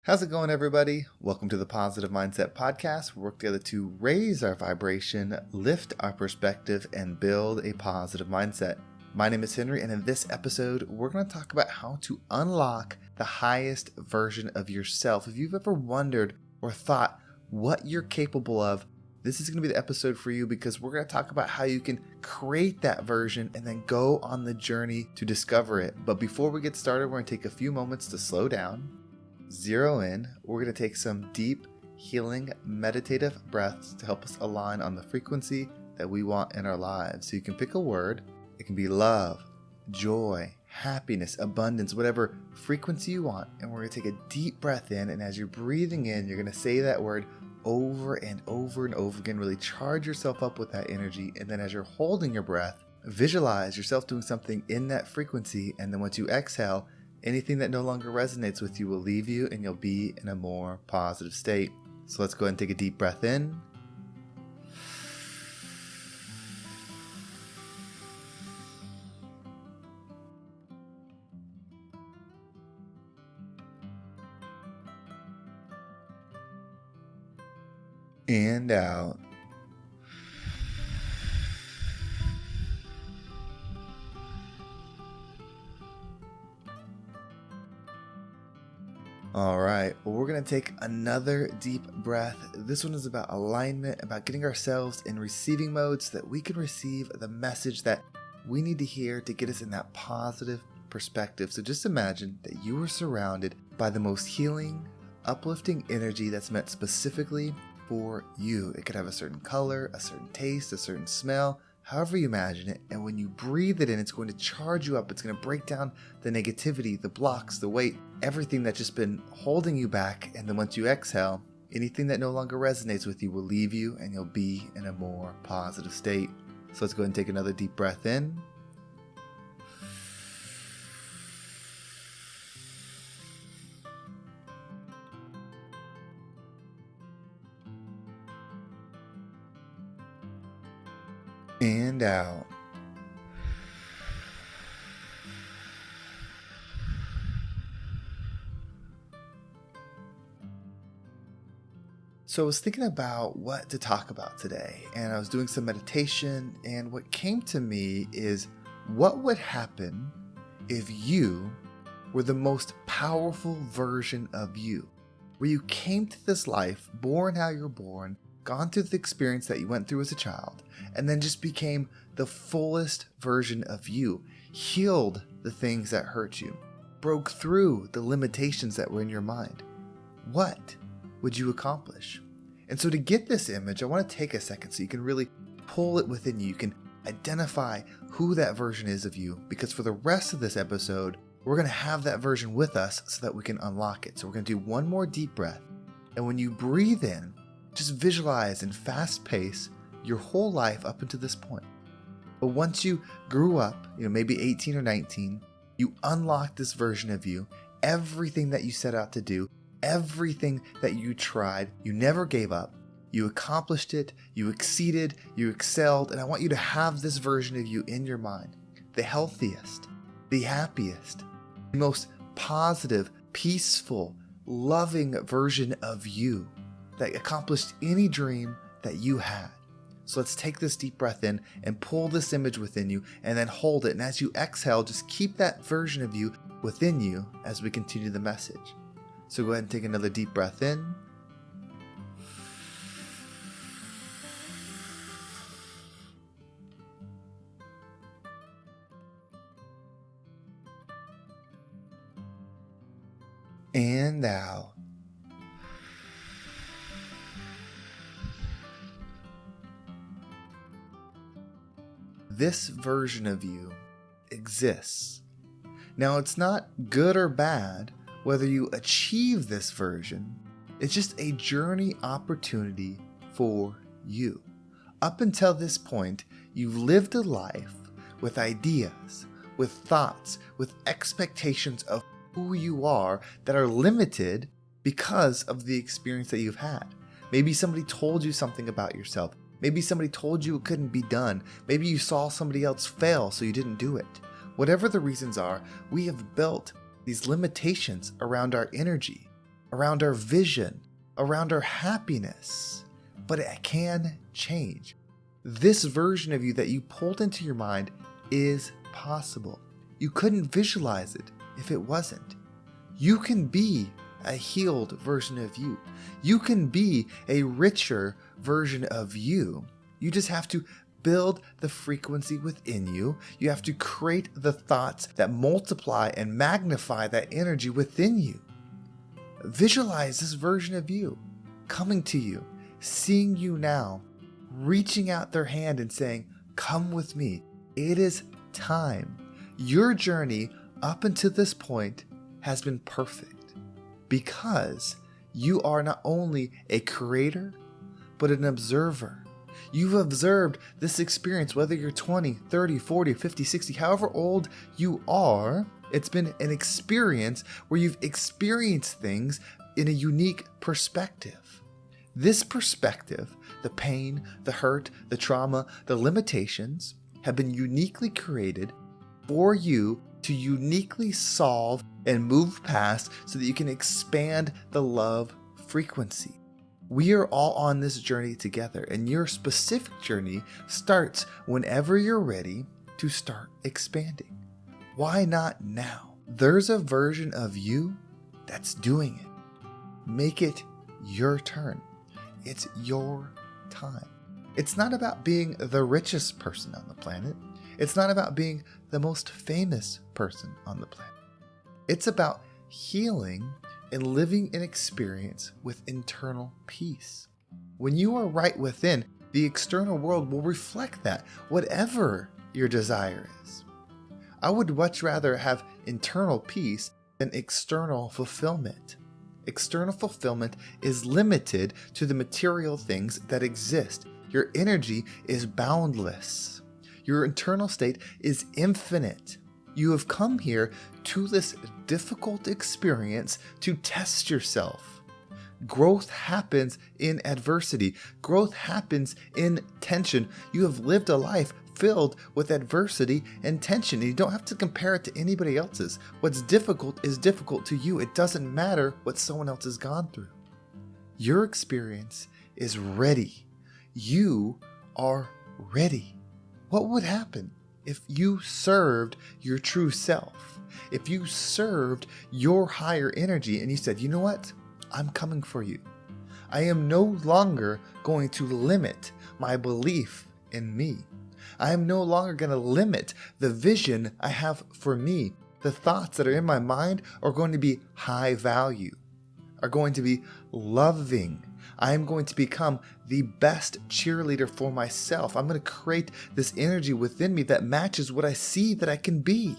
How's it going, everybody? Welcome to the Positive Mindset Podcast. We work together to raise our vibration, lift our perspective, and build a positive mindset. My name is Henry, and in this episode, we're going to talk about how to unlock the highest version of yourself. If you've ever wondered or thought what you're capable of, this is going to be the episode for you, because we're going to talk about how you can create that version and then go on the journey to discover it. But before we get started, we're going to take a few moments to slow down, zero in. We're going to take some deep, healing, meditative breaths to help us align on the frequency that we want in our lives. So you can pick a word. It can be love, joy, happiness, abundance, whatever frequency you want. And we're going to take a deep breath in. And as you're breathing in, you're going to say that word over and over and over again. Really charge yourself up with that energy. And then as you're holding your breath, visualize yourself doing something in that frequency. And then once you exhale, anything that no longer resonates with you will leave you, and you'll be in a more positive state. So let's go ahead and take a deep breath in. And out. All right, well, we're going to take another deep breath. This one is about alignment, about getting ourselves in receiving mode so that we can receive the message that we need to hear to get us in that positive perspective. So just imagine that you are surrounded by the most healing, uplifting energy that's meant specifically for you. It could have a certain color, a certain taste, a certain smell, however you imagine it. And when you breathe it in, it's going to charge you up. It's going to break down the negativity, the blocks, the weight, everything that's just been holding you back. And then once you exhale, anything that no longer resonates with you will leave you, and you'll be in a more positive state. So let's go ahead and take another deep breath in. And out. So I was thinking about what to talk about today, and I was doing some meditation, and what came to me is, what would happen if you were the most powerful version of you, where you came to this life, born how you're born, gone through the experience that you went through as a child, and then just became the fullest version of you, healed the things that hurt you, broke through the limitations that were in your mind. What would you accomplish? And so to get this image, I want to take a second so you can really pull it within you. You can identify who that version is of you, because for the rest of this episode, we're going to have that version with us so that we can unlock it. So we're going to do one more deep breath. And when you breathe in, just visualize in fast pace your whole life up until this point. But once you grew up, maybe 18 or 19, you unlocked this version of you, everything that you set out to do, everything that you tried, you never gave up, you accomplished it, you exceeded, you excelled, and I want you to have this version of you in your mind. The healthiest, the happiest, the most positive, peaceful, loving version of you that accomplished any dream that you had. So let's take this deep breath in and pull this image within you, and then hold it. And as you exhale, just keep that version of you within you as we continue the message. So go ahead and take another deep breath in. And out. This version of you exists. Now, it's not good or bad whether you achieve this version. It's just a journey opportunity for you. Up until this point, you've lived a life with ideas, with thoughts, with expectations of who you are that are limited because of the experience that you've had. Maybe somebody told you something about yourself. Maybe somebody told you it couldn't be done. Maybe you saw somebody else fail, so you didn't do it. Whatever the reasons are, we have built these limitations around our energy. around our vision, around our happiness. But it can change. This version of you that you pulled into your mind is possible. You couldn't visualize it if it wasn't. You can be a healed version of you. You can be a richer version of you. You just have to build the frequency within you. You have to create the thoughts that multiply and magnify that energy within you. Visualize this version of you coming to you, seeing you now, reaching out their hand and saying, "Come with me. It is time." Your journey up until this point has been perfect because you are not only a creator, but an observer. You've observed this experience, whether you're 20, 30, 40, 50, 60, however old you are. It's been an experience where you've experienced things in a unique perspective. This perspective, the pain, the hurt, the trauma, the limitations, have been uniquely created for you to uniquely solve and move past so that you can expand the love frequency. We are all on this journey together, and your specific journey starts whenever you're ready to start expanding. Why not now? There's a version of you that's doing it. Make it your turn. It's your time. It's not about being the richest person on the planet. It's not about being the most famous person on the planet. It's about healing and living an experience with internal peace. When you are right within, the external world will reflect that, whatever your desire is. I would much rather have internal peace than external fulfillment. External fulfillment is limited to the material things that exist. Your energy is boundless. Your internal state is infinite. You have come here to this difficult experience to test yourself. Growth happens in adversity. Growth happens in tension. You have lived a life filled with adversity and tension, and you don't have to compare it to anybody else's. What's difficult is difficult to you. It doesn't matter what someone else has gone through. Your experience is ready. You are ready. What would happen if you served your true self? If you served your higher energy and you said, "You know what? I'm coming for you. I am no longer going to limit my belief in me. I am no longer going to limit the vision I have for me. The thoughts that are in my mind are going to be high value, are going to be loving. I am going to become the best cheerleader for myself. I'm going to create this energy within me that matches what I see that I can be."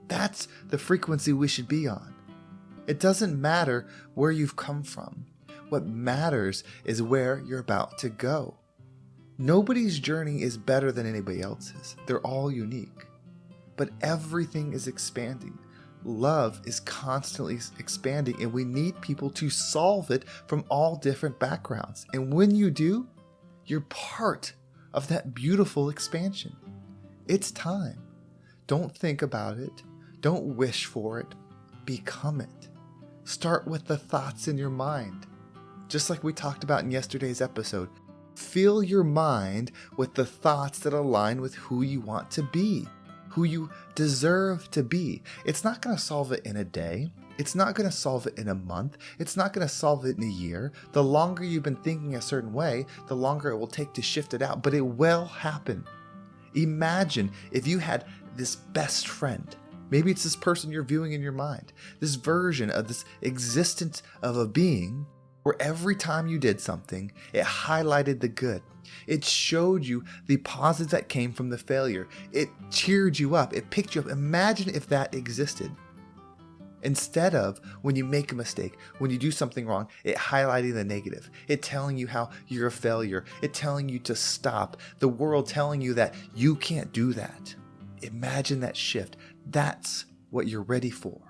That's the frequency we should be on. It doesn't matter where you've come from. What matters is where you're about to go. Nobody's journey is better than anybody else's. They're all unique. But everything is expanding. Love is constantly expanding, and we need people to solve it from all different backgrounds. And when you do, you're part of that beautiful expansion. It's time. Don't think about it. Don't wish for it. Become it. Start with the thoughts in your mind. Just like we talked about in yesterday's episode, fill your mind with the thoughts that align with who you want to be, who you deserve to be. It's not going to solve it in a day. It's not going to solve it in a month. It's not going to solve it in a year. The longer you've been thinking a certain way, the longer it will take to shift it out, but it will happen. Imagine if you had this best friend. Maybe it's this person you're viewing in your mind, this version of this existence of a being where every time you did something, it highlighted the good. It showed you the positive that came from the failure. It cheered you up. It picked you up. Imagine if that existed. Instead of when you make a mistake, when you do something wrong, it highlighting the negative. It telling you how you're a failure. It telling you to stop. The world telling you that you can't do that. Imagine that shift. That's what you're ready for.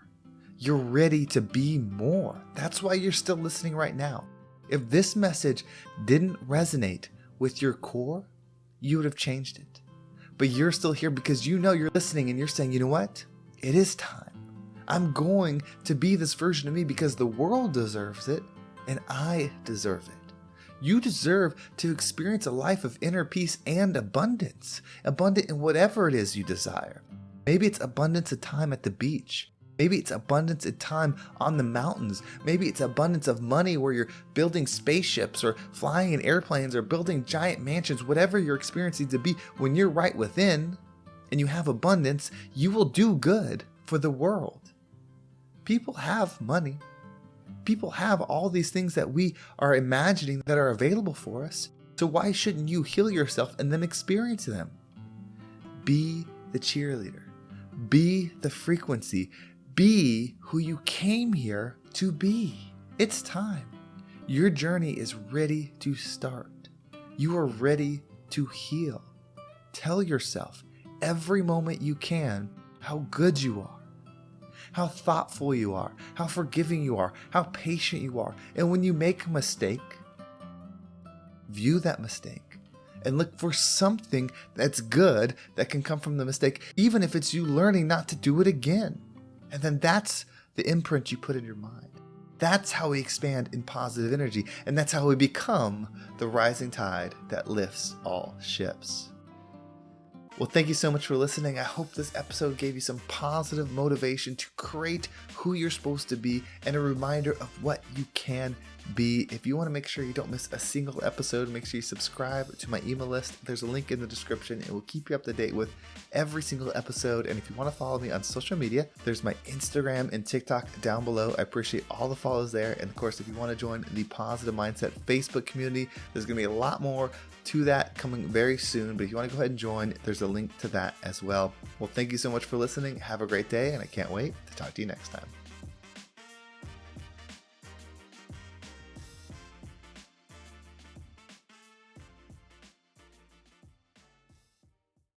You're ready to be more. That's why you're still listening right now. If this message didn't resonate with your core, you would have changed it. But you're still here because you know you're listening and you're saying, "You know what? It is time. I'm going to be this version of me because the world deserves it and I deserve it. You deserve to experience a life of inner peace and abundance, abundant in whatever it is you desire. Maybe it's abundance of time at the beach. Maybe it's abundance of time on the mountains. Maybe it's abundance of money where you're building spaceships or flying in airplanes or building giant mansions. Whatever your experience needs to be, when you're right within and you have abundance, you will do good for the world. People have money. People have all these things that we are imagining that are available for us. So why shouldn't you heal yourself and then experience them? Be the cheerleader. Be the frequency. Be who you came here to be. It's time. Your journey is ready to start. You are ready to heal. Tell yourself every moment you can how good you are, how thoughtful you are, how forgiving you are, how patient you are. And when you make a mistake, view that mistake and look for something that's good that can come from the mistake, even if it's you learning not to do it again. And then that's the imprint you put in your mind. That's how we expand in positive energy. And that's how we become the rising tide that lifts all ships. Well, thank you so much for listening. I hope this episode gave you some positive motivation to create who you're supposed to be and a reminder of what you can be. If you want to make sure you don't miss a single episode, make sure you subscribe to my email list. There's a link in the description. It will keep you up to date with every single episode. And if you want to follow me on social media, there's my Instagram and TikTok down below. I appreciate all the follows there. And of course, if you want to join the Positive Mindset Facebook community, there's going to be a lot more to that coming very soon. But if you want to go ahead and join, there's a link to that as well. Well, thank you so much for listening. Have a great day, and I can't wait to talk to you next time.